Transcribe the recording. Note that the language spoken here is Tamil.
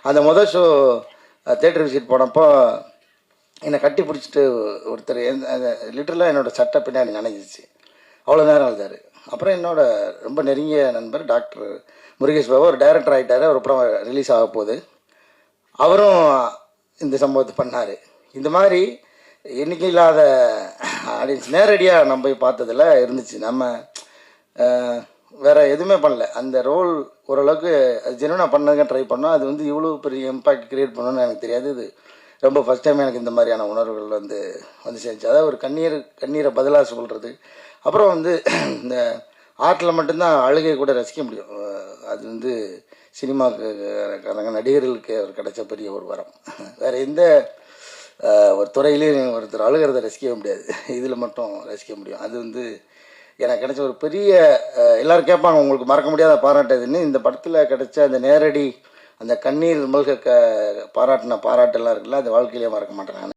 அந்த முதல் ஷோ தேட்டர் விசிட் போனப்போ என்னை கட்டி பிடிச்சிட்டு ஒருத்தர் லிட்டரலாக என்னோடய சட்டை பின்னாடி நினைஞ்சிச்சு. அவ்வளோ நேரம் அழுதார். அப்புறம் என்னோட ரொம்ப நெருங்கிய நண்பர் டாக்டர் முருகேஷ் பாபு ஒரு டைரக்டர் ஆகிட்டார். அவர் அப்புறம் ரிலீஸ் ஆக போகுது. அவரும் இந்த சம்பவத்தை பண்ணார். இந்த மாதிரி எண்ணிக்கை இல்லாத ஆடியன்ஸ் நேரடியாக நம்ம போய் பார்த்ததில் இருந்துச்சு. நம்ம வேறு எதுவுமே பண்ணல. அந்த ரோல் ஓரளவுக்கு அது ஜெனுவனாக பண்ணதுங்க ட்ரை பண்ணோம். அது வந்து இவ்வளோ பெரிய இம்பேக்ட் க்ரியேட் பண்ணணும்னு எனக்கு தெரியாது. இது ரொம்ப ஃபஸ்ட் டைம் எனக்கு இந்த மாதிரியான உணர்வுகள் வந்து சேர்ந்துச்சு. அதாவது ஒரு கண்ணீரை பதிலாக சொல்கிறது. அப்புறம் வந்து இந்த ஆர்ட்டில் மட்டும்தான் அழுகை கூட ரசிக்க முடியும். அது வந்து சினிமாக்காரங்க நடிகர்களுக்கு அவர் கிடைச்ச பெரிய ஒரு வரம். வேறு எந்த ஒரு துறையிலையும் ஒருத்தர் அழுகிறத ரசிக்கவே முடியாது. இதில் மட்டும் ரசிக்க முடியும். அது வந்து எனக்கு கிடைச்ச ஒரு பெரிய எல்லோரும் கேட்பாங்க உங்களுக்கு மறக்க முடியாத பாராட்டுதுன்னு. இந்த படத்தில் கிடைச்ச அந்த நேரடி அந்த கண்ணீர் மல்க பாராட்டின பாராட்டெல்லாம் இருக்குல்ல, அது வாழ்க்கையிலே மறக்க மாட்டேன் நான்.